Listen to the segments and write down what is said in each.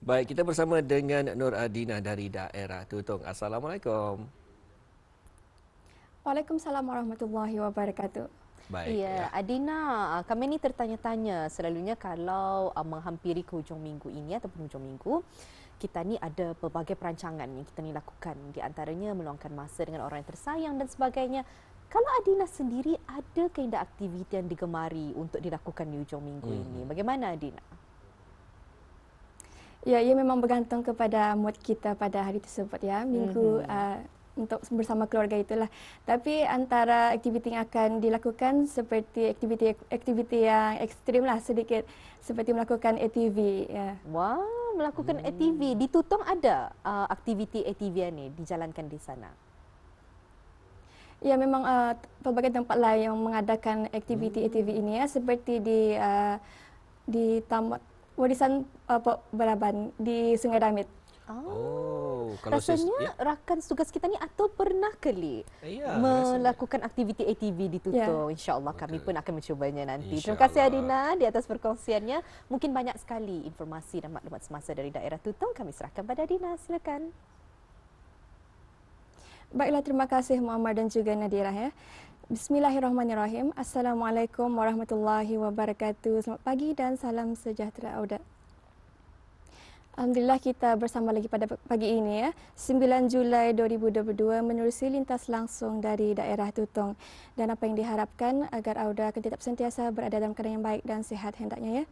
Baik, kita bersama dengan Nur Adina dari daerah Tutong. Assalamualaikum. Waalaikumsalam warahmatullahi wabarakatuh. Baik Ya, ya. Adina, kami ni tertanya-tanya selalunya kalau menghampiri ke hujung minggu ini ataupun hujung minggu, kita ni ada pelbagai perancangan yang kita ni lakukan. Di antaranya meluangkan masa dengan orang yang tersayang dan sebagainya. Kalau Adina sendiri, ada keindah aktiviti yang digemari untuk dilakukan di hujung minggu ini? Bagaimana Adina? Ya, ia memang bergantung kepada mood kita pada hari tersebut ya. Minggu untuk bersama keluarga itulah. Tapi antara aktiviti yang akan dilakukan seperti aktiviti yang ekstrim lah sedikit, seperti melakukan ATV ya. Wah, melakukan ATV. Di Tutong ada aktiviti ATV ni dijalankan di sana? Ya, memang pelbagai tempat lain yang mengadakan aktiviti ATV ini ya, seperti di Taman Warisan Pok Balaban di Sungai Damit. Kalau Rasanya rakan tugas kita ni atau pernah kali Ya, melakukan aktiviti ATV di Tutong. InsyaAllah kami pun akan mencubanya nanti. Terima kasih Adina di atas perkongsiannya. Mungkin banyak sekali informasi dan maklumat semasa dari daerah Tutong. Kami serahkan pada Adina. Silakan. Baiklah, terima kasih Muhammad dan juga Nadira ya. Bismillahirrahmanirrahim. Assalamualaikum warahmatullahi wabarakatuh. Selamat pagi dan salam sejahtera Auda. Alhamdulillah kita bersama lagi pada pagi ini ya. 9 Julai 2022 menerusi lintas langsung dari daerah Tutong. Dan apa yang diharapkan agar Auda akan tetap sentiasa berada dalam keadaan yang baik dan sihat hendaknya ya.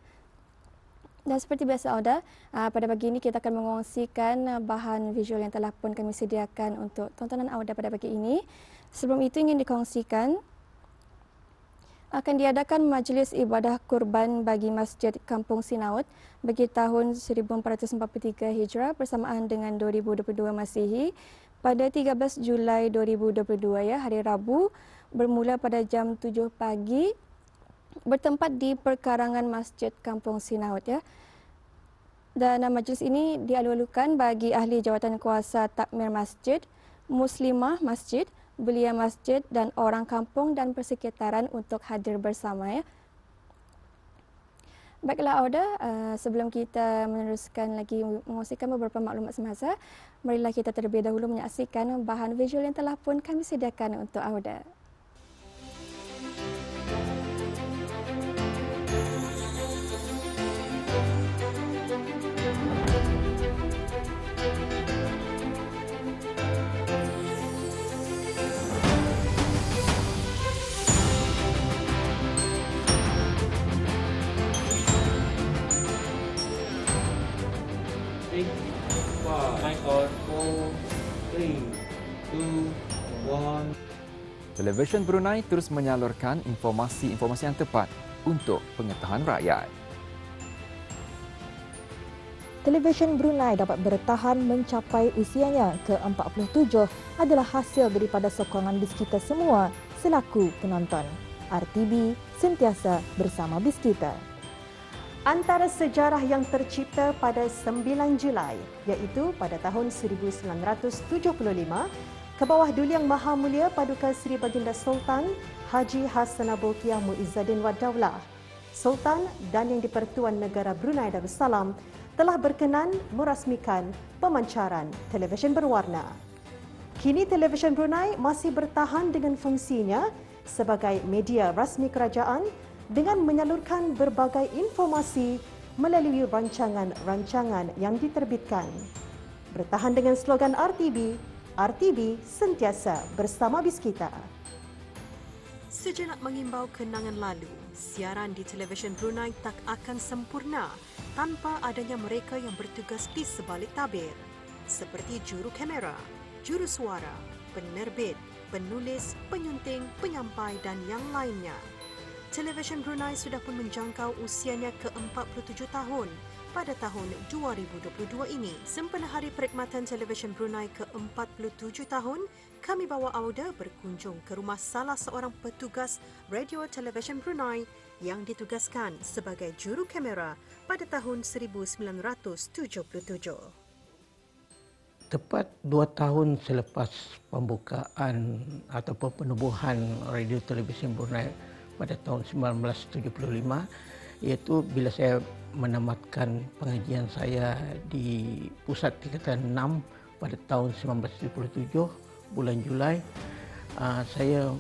Dan seperti biasa Auda, pada pagi ini kita akan mengongsikan bahan visual yang telah pun kami sediakan untuk tontonan Auda pada pagi ini. Sebelum itu ingin dikongsikan akan diadakan majlis ibadah kurban bagi Masjid Kampung Sinaut bagi tahun 1443 Hijrah bersamaan dengan 2022 Masihi pada 13 Julai 2022 ya, hari Rabu, bermula pada jam 7 pagi bertempat di perkarangan Masjid Kampung Sinaut ya. Dan majlis ini dialu-alukan bagi ahli jawatan kuasa takmir masjid, muslimah masjid, belia masjid dan orang kampung dan persekitaran untuk hadir bersama ya. Baiklah Auda, sebelum kita meneruskan lagi mengongsikan beberapa maklumat semasa, marilah kita terlebih dahulu menyaksikan bahan visual yang telah pun kami sediakan untuk Auda. Televisyen Brunei terus menyalurkan informasi-informasi yang tepat untuk pengetahuan rakyat. Televisyen Brunei dapat bertahan mencapai usianya ke-47 adalah hasil daripada sokongan BIS kita semua selaku penonton. RTB sentiasa bersama BIS kita. Antara sejarah yang tercipta pada 9 Julai iaitu pada tahun 1975 ke bawah Duli Yang Maha Mulia Paduka Seri Baginda Sultan Haji Hassanal Bolkiah Muizzaddin Wad Daulah, Sultan dan Yang di-Pertuan Negara Brunei Darussalam telah berkenan merasmikan pemancaran televisyen berwarna. Kini televisyen Brunei masih bertahan dengan fungsinya sebagai media rasmi kerajaan dengan menyalurkan berbagai informasi melalui rancangan-rancangan yang diterbitkan. Bertahan dengan slogan RTB, RTB sentiasa bersama BIS kita. Sejenak mengimbau kenangan lalu, siaran di televisyen Brunei tak akan sempurna tanpa adanya mereka yang bertugas di sebalik tabir, seperti juru kamera, juru suara, penerbit, penulis, penyunting, penyampai dan yang lainnya. Televisyen Brunei sudah pun menjangkau usianya ke-47 tahun pada tahun 2022 ini. Sempena Hari Perkhidmatan Televisyen Brunei ke-47 tahun, kami bawa Auda berkunjung ke rumah salah seorang petugas radio televisyen Brunei yang ditugaskan sebagai juru kamera pada tahun 1977. Tepat 2 tahun selepas pembukaan ataupun penubuhan radio televisyen Brunei pada tahun 1975, iaitu bila saya menamatkan pengajian saya di Pusat Tingkatan 6 pada tahun 1977, bulan Julai. Saya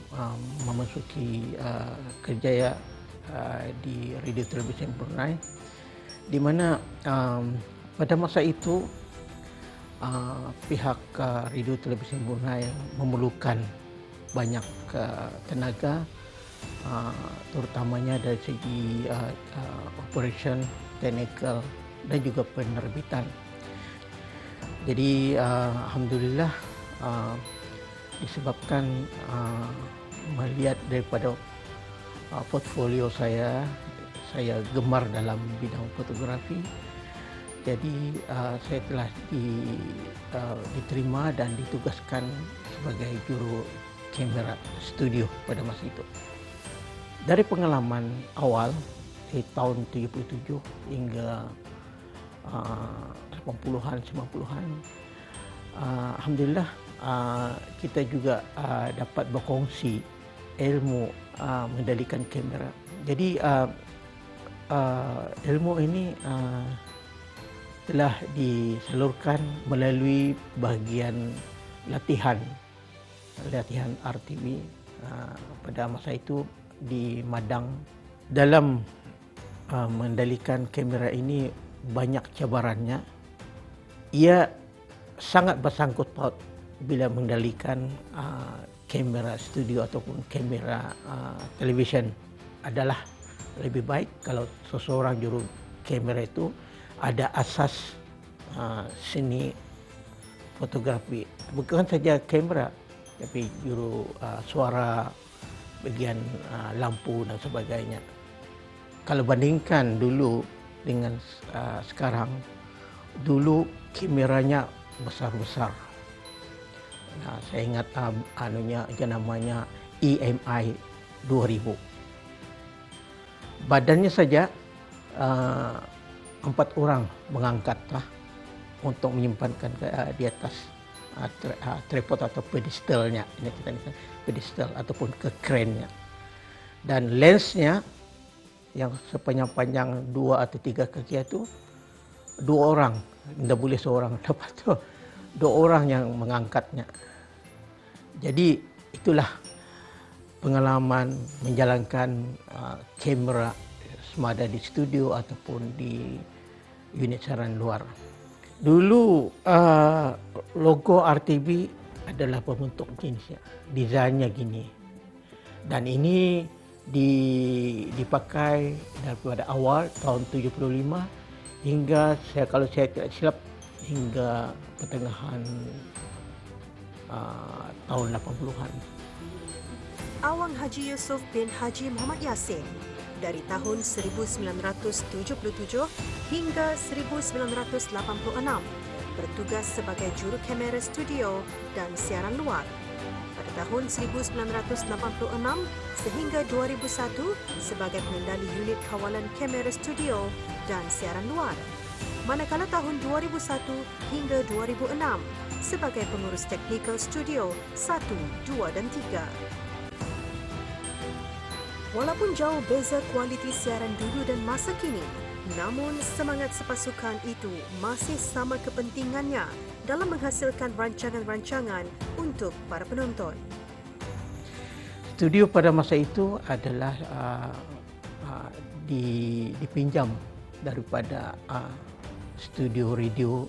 memasuki kerjaya di Radio Televisi Brunei, di mana pada masa itu pihak Radio Televisi Brunei memerlukan banyak tenaga, terutamanya dari segi operation, technical dan juga penerbitan. Jadi alhamdulillah, disebabkan melihat daripada portfolio saya gemar dalam bidang fotografi. Jadi saya telah diterima dan ditugaskan sebagai juru kamera studio pada masa itu. Dari pengalaman awal di tahun 77 hingga 80-an, 90-an, alhamdulillah kita juga dapat berkongsi ilmu mengendalikan kamera. Jadi ilmu ini telah disalurkan melalui bahagian latihan RTV pada masa itu di Madang. Dalam mengendalikan kamera ini banyak cabarannya. Ia sangat bersangkut paut bila mengendalikan kamera studio ataupun kamera televisyen. Adalah lebih baik kalau seseorang juru kamera itu ada asas seni fotografi, bukan saja kamera tapi juru suara, bagian lampu dan sebagainya. Kalau bandingkan dulu dengan sekarang, dulu kameranya besar-besar. Saya ingat namanya EMI 2000. Badannya saja 4 orang mengangkatlah untuk menyimpankan di atas tripod atau pedestalnya. Ini kita pedestal ataupun ke krennya. Dan lensnya yang sepanjang-panjang 2 atau 3 kaki itu 2 orang, tidak boleh seorang dapat tu. 2 orang yang mengangkatnya. Jadi itulah pengalaman menjalankan kamera semada di studio ataupun di unit siaran luar. Dulu logo RTB adalah berbentuk jenisnya, desainnya gini. Dan ini dipakai daripada awal tahun 75 hingga kalau saya tidak silap hingga pertengahan tahun 80-an. Awang Haji Yusof bin Haji Muhammad Yassin dari tahun 1977 hingga 1986 bertugas sebagai juru kamera studio dan siaran luar. Pada tahun 1986 sehingga 2001 sebagai pengendali unit kawalan kamera studio dan siaran luar. Manakala tahun 2001 hingga 2006 sebagai pengurus teknikal studio 1, 2 dan 3. Walaupun jauh beza kualiti siaran dulu dan masa kini, namun semangat sepasukan itu masih sama kepentingannya dalam menghasilkan rancangan-rancangan untuk para penonton. Studio pada masa itu adalah dipinjam daripada studio radio,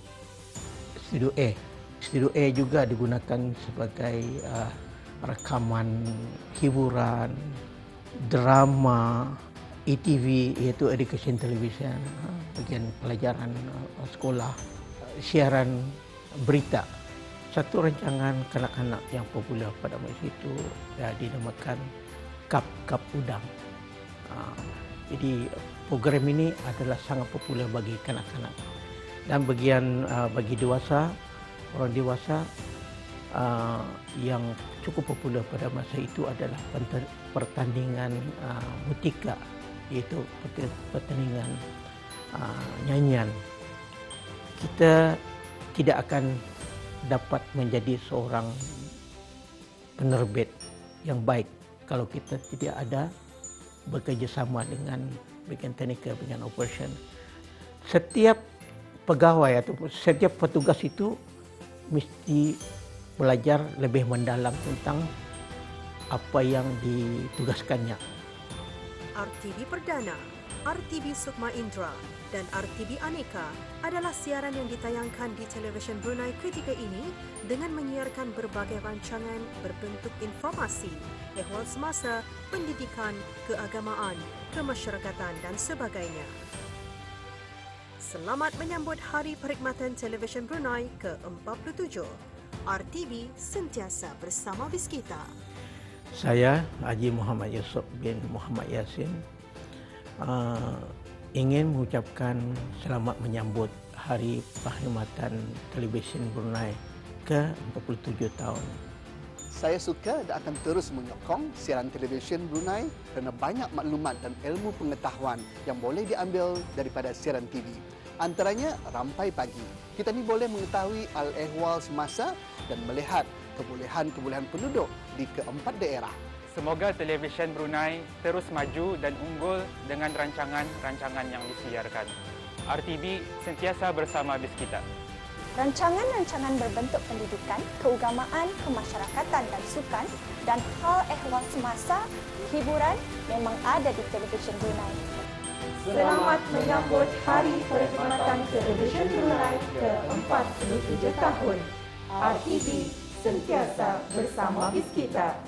studio A. Studio A juga digunakan sebagai rekaman hiburan, drama, ETV iaitu Education Television, bagian pelajaran sekolah, siaran berita. Satu rancangan kanak-kanak yang popular pada masa itu dinamakan Kap Udang. Jadi program ini adalah sangat popular bagi kanak-kanak. Dan bagian bagi dewasa, orang dewasa, yang cukup popular pada masa itu adalah pertandingan mutika, iaitu pertandingan nyanyian. Kita tidak akan dapat menjadi seorang penerbit yang baik kalau kita tidak ada bekerjasama dengan bagian teknikal, bagian operation setiap pegawai atau setiap petugas itu mesti belajar lebih mendalam tentang apa yang ditugaskannya. RTV Perdana, RTV Sukma Indra dan RTV Aneka adalah siaran yang ditayangkan di televisyen Brunei ketika ini dengan menyiarkan berbagai rancangan berbentuk informasi, ehwal semasa, pendidikan, keagamaan, kemasyarakatan dan sebagainya. Selamat menyambut Hari Perkhidmatan Televisyen Brunei ke-47. RTV sentiasa bersama Biskita. Saya Haji Muhammad Yusof bin Muhammad Yasin ingin mengucapkan selamat menyambut Hari Perkhidmatan Televisyen Brunei ke-47 tahun. Saya suka dan akan terus menyokong siaran televisyen Brunei kerana banyak maklumat dan ilmu pengetahuan yang boleh diambil daripada siaran TV. Antaranya Rampai Pagi. Kita ni boleh mengetahui al-ehwal semasa dan melihat kebolehan-kebolehan penduduk di keempat daerah. Semoga televisyen Brunei terus maju dan unggul dengan rancangan-rancangan yang disiarkan. RTV sentiasa bersama Biskita. Rancangan-rancangan berbentuk pendidikan, keagamaan, kemasyarakatan dan sukan dan hal ehwal semasa, hiburan memang ada di televisyen Brunei. Selamat menyambut Hari Perkhidmatan Televisyen Brunei ke-47 tahun. RTV sentiasa bersama Biskita.